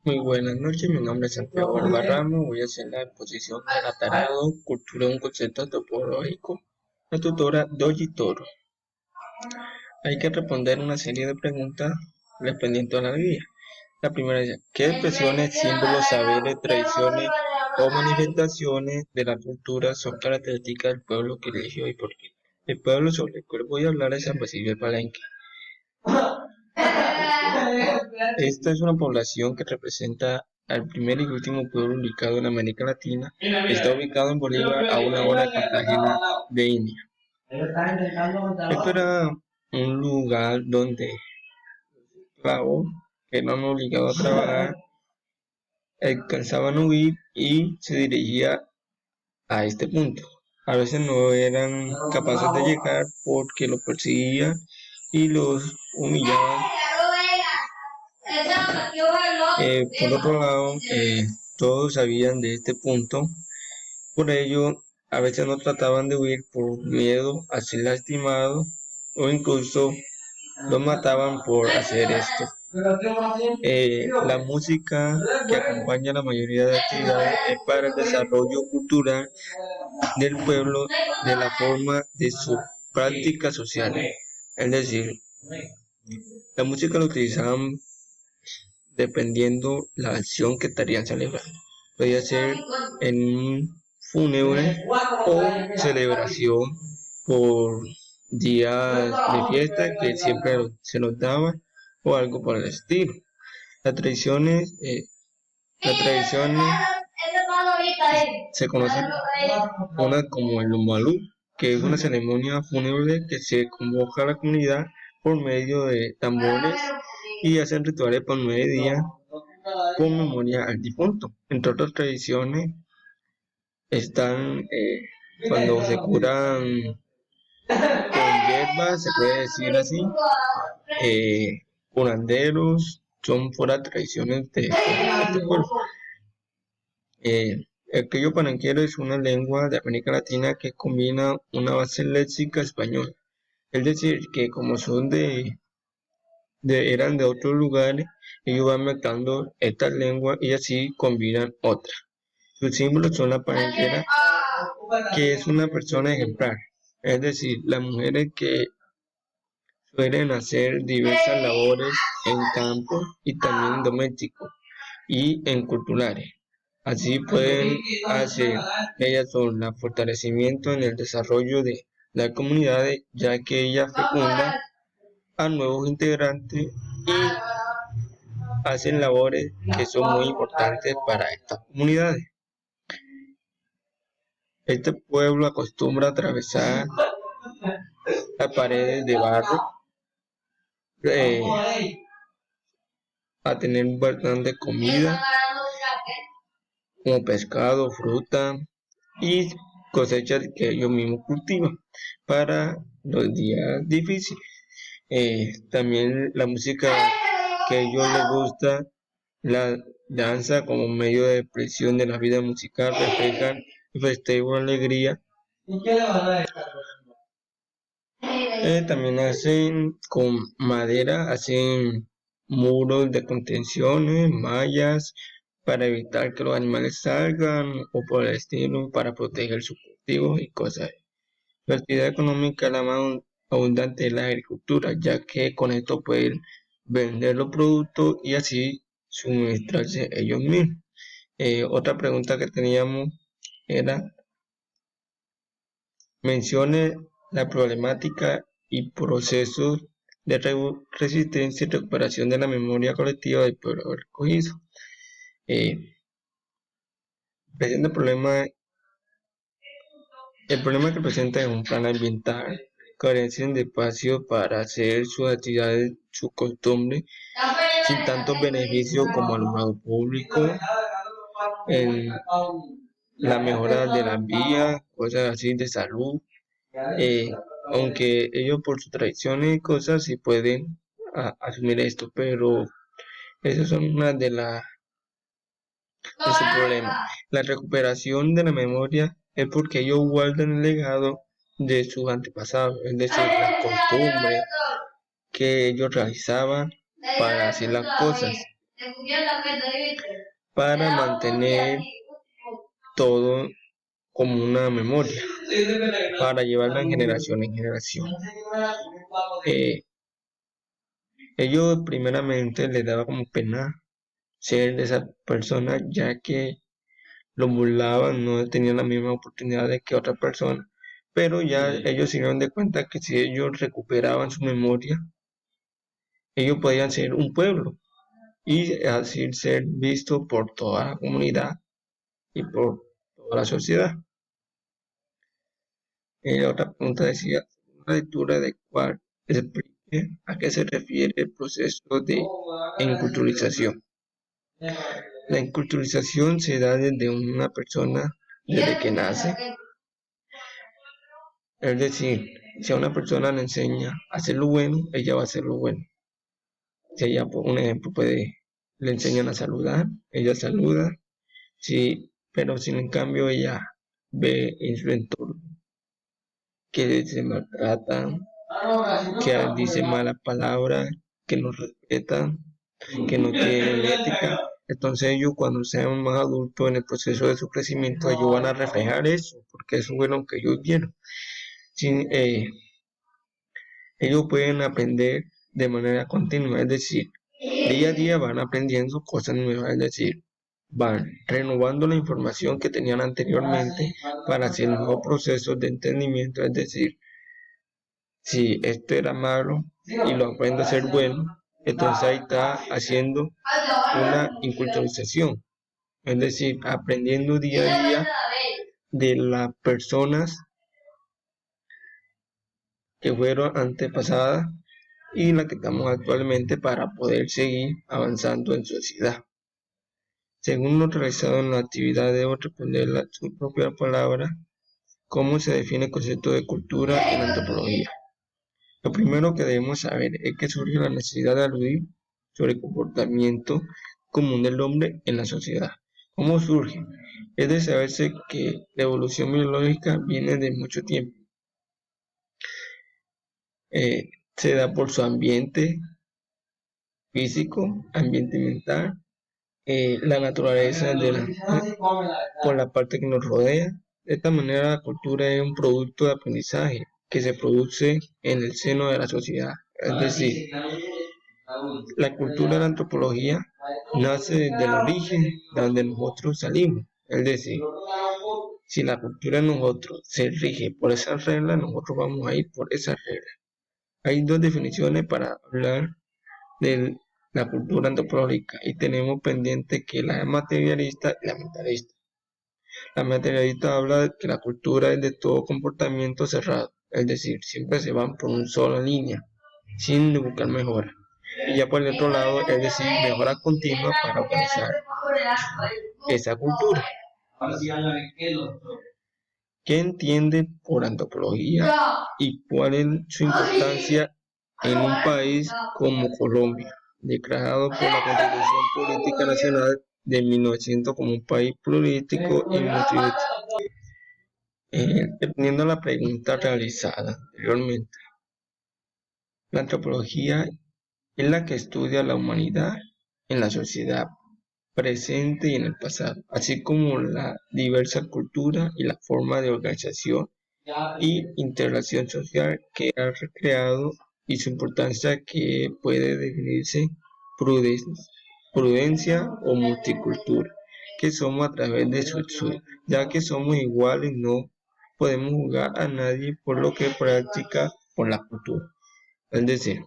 Muy buenas noches, mi nombre es Santiago Albarramo, voy a hacer la exposición de Atarado, cultura de un concepto antropológico, la tutora Doji Toro. Hay que responder una serie de preguntas respondiendo a la guía. La primera es, ¿qué expresiones, símbolos, saberes, tradiciones o manifestaciones de la cultura son características del pueblo que eligió y por qué? El pueblo sobre el cual voy a hablar es San Basilio de Palenque. Esta es una población que representa al primer y último pueblo ubicado en América Latina. Está ubicado en Bolívar a una hora de Cartagena de India. Esto era un lugar donde los esclavos que eran obligados a trabajar alcanzaban a huir y se dirigía a este punto. A veces no eran capaces de llegar porque los perseguían y los humillaban. Por otro lado, todos sabían de este punto, por ello a veces no trataban de huir por miedo a ser lastimados o incluso los mataban por hacer esto. La música que acompaña la mayoría de actividades es para el desarrollo cultural del pueblo de la forma de sus prácticas sociales. Es decir, la música la utilizaban dependiendo la acción que estarían celebrando. Podría ser en un fúnebre o celebración por días de fiesta que siempre se nos daba o algo por el estilo. Las tradiciones, eh, las tradiciones se conocen una como el Lumalú, que es una ceremonia fúnebre que se convoca a la comunidad por medio de tambores y hacen rituales por 9 días con memoria al difunto. Entre otras tradiciones están cuando se curan con hierbas, se puede decir así, curanderos, son fuera tradiciones de este pueblo. El criollo palenquero es una lengua de América Latina que combina una base léxica española. Es decir, que como son eran de otros lugares, ellos van mezclando estas lenguas y así combinan otras. Sus símbolos son la palenquera, que es una persona ejemplar, es decir, las mujeres que suelen hacer diversas labores en campo y también domésticos y en culturales. Así pueden hacer, ellas son el fortalecimiento en el desarrollo de las comunidades, ya que ellas fecundan a nuevos integrantes y hacen labores que son muy importantes para estas comunidades. Este pueblo acostumbra a atravesar las paredes de barro, eh, a tener bastante comida, como pescado, fruta y cosechas que ellos mismos cultivan para los días difíciles. También la música que a ellos les gusta, la danza como medio de expresión de la vida musical, reflejan y festejan alegría. También hacen con madera, hacen muros de contenciones, mallas, para evitar que los animales salgan o por el estilo, para proteger sus cultivos y cosas. La actividad económica la más abundante es la agricultura, ya que con esto pueden vender los productos y así suministrarse ellos mismos. Otra pregunta que teníamos era, mencione la problemática y procesos de resistencia y recuperación de la memoria colectiva del pueblo recogido. Presenta el problema que presenta es un plan ambiental, carencia de espacio para hacer sus actividades, sus costumbres, sin tantos beneficios como alumbrado público, en la mejora de las vías, cosas así de salud, eh, aunque ellos por sus tradiciones y cosas sí pueden asumir esto, pero esas son una de su problema. La recuperación de la memoria es porque ellos guardan el legado de sus antepasados, es decir, las costumbres que ellos realizaban para hacer las cosas. para mantener todo como una memoria, para llevarla de generación en generación. Ellos primeramente les daba como pena ser de esa persona, ya que los burlaban, no tenían la misma oportunidad de que otra persona, pero ya ellos se dieron de cuenta que si ellos recuperaban su memoria, ellos podían ser un pueblo y así ser visto por toda la comunidad y por toda la sociedad. Otra pregunta decía, una lectura de cuál explique a qué se refiere el proceso de enculturización. La enculturización se da desde una persona desde que nace. Es decir, si a una persona le enseña a hacer lo bueno, ella va a hacer lo bueno. Si ella, por un ejemplo, le enseñan a saludar, ella saluda. Sí, pero si en cambio ella ve en su entorno que se maltratan, que dicen malas palabras, que no respetan, que no tienen ética, entonces ellos cuando sean más adultos en el proceso de su crecimiento, ellos van a reflejar eso, porque eso fue lo que ellos vieron. Ellos pueden aprender de manera continua, es decir, día a día van aprendiendo cosas nuevas, es decir, van renovando la información que tenían anteriormente para hacer nuevos procesos de entendimiento, es decir, si esto era malo y lo aprende a ser bueno, entonces ahí está haciendo una inculturización, es decir, aprendiendo día a día de las personas que fueron antepasadas y la que estamos actualmente para poder seguir avanzando en sociedad. Según lo realizado en la actividad, debo responder su propia palabra. ¿Cómo se define el concepto de cultura en antropología? Lo primero que debemos saber es que surge la necesidad de aludir sobre el comportamiento común del hombre en la sociedad. ¿Cómo surge? Es de saberse que la evolución biológica viene de mucho tiempo. Se da por su ambiente físico, ambiente mental, la naturaleza por la parte que nos rodea. De esta manera, la cultura es un producto de aprendizaje que se produce en el seno de la sociedad. Es decir, la cultura de la antropología nace desde el origen de donde nosotros salimos. Es decir, si la cultura de nosotros se rige por esas reglas, nosotros vamos a ir por esas reglas. Hay dos definiciones para hablar de la cultura antropológica y tenemos pendiente que la materialista y la mentalista. La materialista habla de que la cultura es de todo comportamiento cerrado, es decir, siempre se van por una sola línea, sin buscar mejora. Y ya por el otro lado, es decir, mejora continua para alcanzar esa cultura. ¿Qué entiende por antropología y cuál es su importancia en un país como Colombia, declarado por la Constitución Política Nacional de 1900 como un país político y multiétnico? Dependiendo de la pregunta realizada anteriormente, la antropología es la que estudia la humanidad en la sociedad presente y en el pasado, así como la diversa cultura y la forma de organización y integración social que ha recreado y su importancia que puede definirse prudencia o multicultura, que somos a través de su estudio, ya que somos iguales, no podemos juzgar a nadie por lo que practica por la cultura. Es decir,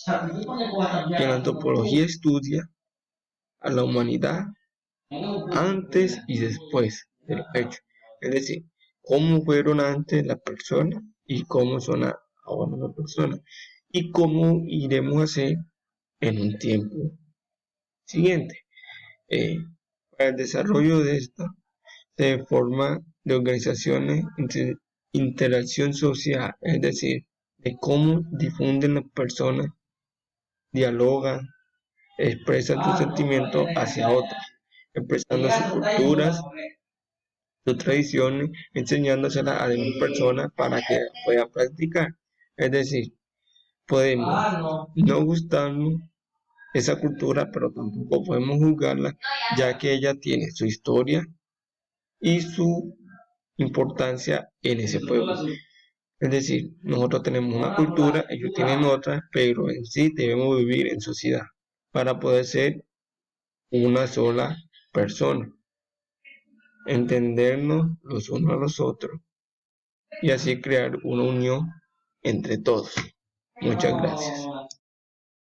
que la antropología estudia a la humanidad antes y después de los hechos. Es decir, cómo fueron antes las personas y cómo son ahora las personas y cómo iremos a ser en un tiempo siguiente. Para el desarrollo de esta se forma de organizaciones, interacción social, es decir, de cómo difunden las personas, dialogan, expresan sus sentimientos hacia otros, expresando sus culturas, sus tradiciones, enseñándoselas a demás personas para que puedan practicar. Es decir, podemos no gustarnos esa cultura, pero tampoco podemos juzgarla, ya que ella tiene su historia y su importancia en ese pueblo. Es decir, nosotros tenemos una cultura, ellos tienen otra, pero en sí debemos vivir en sociedad para poder ser una sola persona, entendernos los unos a los otros y así crear una unión entre todos. Muchas gracias.